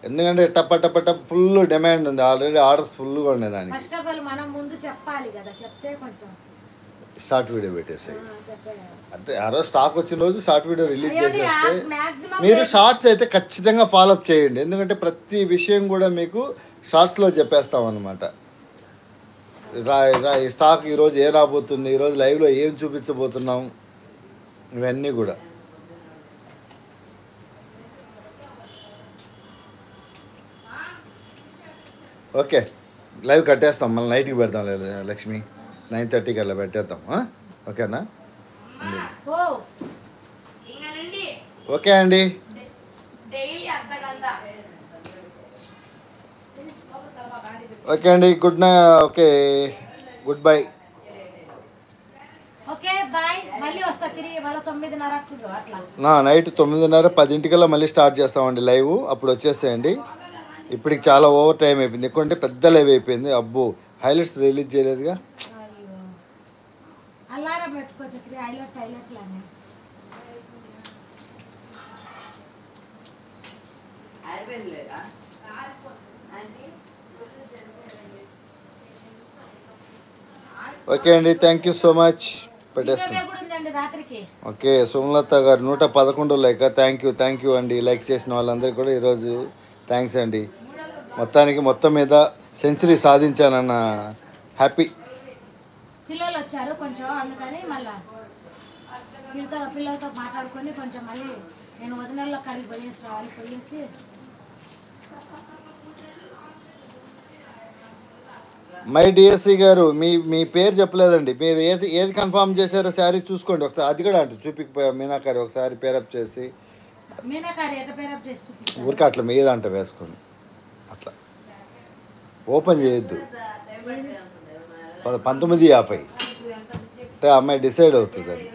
ఎందుకంటే టప్ప టప్ప టప్ full demand ఉంది, ఆల్రెడీ ఆర్డర్స్ ఫుల్గా ఉన్నాయి దానికి. ఫస్ట్ ఆఫ్ ఆల్ మనం ముందు చెప్పాలి కదా, చెప్తే కొంచెం షార్ట్ వీడియో పెట్టేసాయి చెప్పాలి. అంతే. ఆ రోజు స్టాక్ వచ్చిన రోజు షార్ట్ వీడియో రిలీజ్ చేసేస్తే మాక్సిమం మీరు షార్ట్స్ అయితే ఖచ్చితంగా ఫాలోఅప్ చేయండి, ఎందుకంటే ప్రతి విషయం కూడా మీకు షార్ట్స్లో చెప్పేస్తాం అనమాట. ఈ స్టాక్ ఈరోజు ఏం రాబోతుంది, ఈరోజు లైవ్లో ఏం చూపించబోతున్నాం, ఇవన్నీ కూడా. ఓకే, లైవ్ కట్టేస్తాం, మళ్ళీ నైట్కి పెడతాం లేదు లక్ష్మి, 9:30కి అలా పెట్టేద్దాం. ఓకేనా? ఓకే అండి, ఓకే అండి, good night. Okay, good bye. Okay bye, మళ్ళీ వస్తా తిరిగి మళ్ళీ 9:30 అట్లా. నైట్ 9:30 10ంటికల్లా మళ్ళీ స్టార్ట్ చేస్తామండి లైవ్, అప్పుడు వచ్చేసేయండి. ఇప్పటికి చాలా ఓవర్ టైం అయిపోయింది, ఎక్కువంటే పెద్ద లైవ్ అయిపోయింది. అబ్బో, హైలైట్స్ రిలీజ్ చేయలేదుగా. అలారం పెట్టుకోవచ్చు, హైలైట్ లానే. ఓకే అండి, థ్యాంక్ యూ సో మచ్. పెట్టేస్తాం. ఓకే, సుమలత గారు 111 లైక్, థ్యాంక్ యూ అండి. లైక్ చేసిన వాళ్ళందరికీ కూడా ఈరోజు థ్యాంక్స్ అండి. మొత్తం మీద సెంచరీ సాధించానన్న హ్యాపీ. పిల్లలు వచ్చారు కొంచెం, అందుకని మళ్ళీ పిల్లలతో మాట్లాడుకొని కొంచెం మళ్ళీ నేను వదినల్లో కలిగి పోయేసి రావాలి. పోయేసి మై డిఎస్సి గారు, మీ పేరు చెప్పలేదండి, మీరు ఏది కన్ఫర్మ్ చేశారో శారీ చూసుకోండి ఒకసారి, అది కూడా అంటే చూపికపోయా. మీనాకారి ఒకసారి పేరప్ చేసి, ఊరికి అట్లా మీదంట వేసుకోండి, అట్లా ఓపెన్ చేయొద్దు. 1950 అంటే అమ్మాయి డిసైడ్ అవుతుంది అది.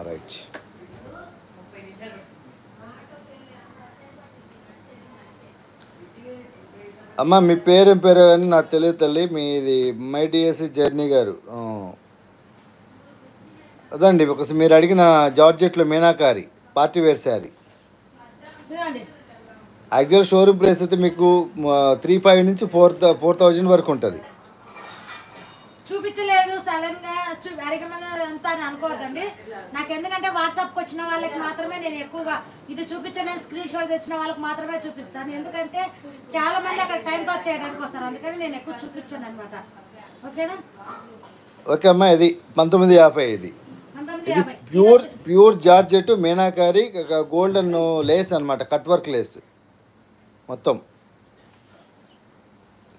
రైట్. అమ్మ, మీ పేరేం పేరు అని నాకు తెలియదు తల్లి. మీది మై డిఎస్సి జర్నీ గారు. అదండి, ఒకసారి మీరు అడిగిన జార్జెట్లో meenakari party wear sari. Actual showroom price అయితే మీకు 3,500 నుంచి 4,000 వరకు ఉంటుంది. చూపించలేదు సడన్ గా అడిగమంతా అని అనుకోవద్దండి. నాకు ఎందుకంటే వాట్సాప్కి వచ్చిన వాళ్ళకి మాత్రమే నేను ఎక్కువగా ఇది చూపించాను, స్క్రీన్ షాట్ తెచ్చిన వాళ్ళకి మాత్రమే చూపిస్తాను. ఎందుకంటే చాలా మంది అక్కడ టైం పాస్ చేయడానికి వస్తారు, అందుకని నేను ఎక్కువ చూపించాను అనమాట. ఓకేనా? ఓకే అమ్మా, ఇది 1950. ఇది pure georgette meenakari golden Lay's అనమాట, కట్ వర్క్ లేస్, మొత్తం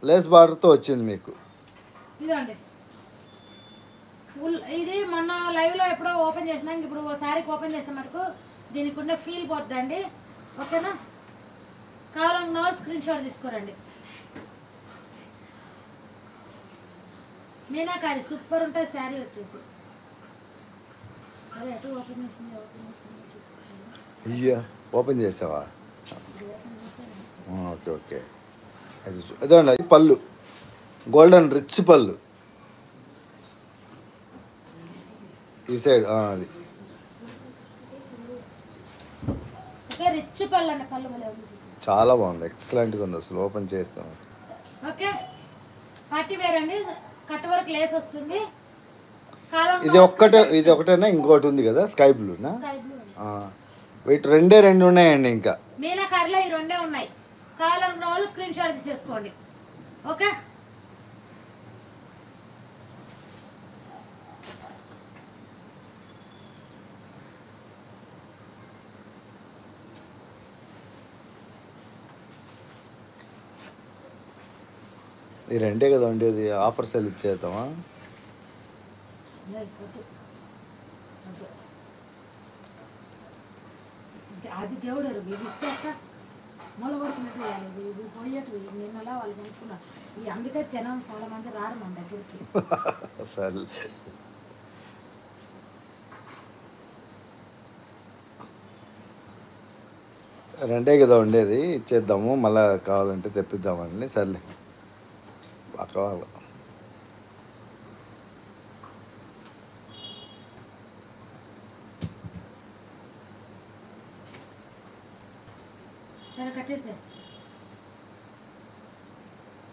లేస్ బార్డర్తో వచ్చింది మీకు. ఇదండి, ఇది మొన్న లైవ్లో ఎప్పుడో ఓపెన్ చేసినాక ఇప్పుడు శారీకి ఓపెన్ చేస్తే మటుకు దీనికి ఉన్న ఫీల్ పోద్దండి. ఓకేనా? కావాలన్నా స్క్రీన్ షాట్ తీసుకోరండి. మీనాకారి సూపర్ ఉంటుంది శారీ వచ్చేసి. అదే ఎటు ఓపెన్ చేసింది అయ్యా, ఓపెన్ చేసావా? ఓకే ఓకే, అదే పళ్ళు గోల్డెన్ రిచ్ పళ్ళు ఈ సైడ్, అది రిచ్ పళ్ళు అంటే పళ్ళు చాలా బాగుంది, ఎక్సలెంట్గా ఉంది అసలు. ఓపెన్ చేస్తాం. ఓకే, పార్టీ వేర్ అండి, కట్ వర్క్ లేస్ వస్తుంది. ఇది ఒకటేనా? ఇంకోటి ఉంది కదా స్కై బ్లూనా? వీటి రెండు ఉన్నాయండి ఇంకా. మీనాకారిలో ఈ రెండే ఉన్నాయి. కావాలనుకున్న వాళ్ళు స్క్రీన్ షాట్ తీసేసుకోండి. ఓకే, ఈ రెండే కదా ఉండేది, ఆఫర్ సెల్ ఇచ్చేద్దామా? అది దేవుడు ఇస్తాక మొలబడుతున్నట్టు పోయేట్టు నేను అలా వాళ్ళు అనుకున్నా. అందుకే జనం చాలా మంది రారు మన దగ్గరికి. సరే, రెండే కదా ఉండేది, ఇచ్చేద్దాము, మళ్ళీ కావాలంటే తెప్పిద్దామండి. సర్లే, కావాలి. సరే కట్టేసే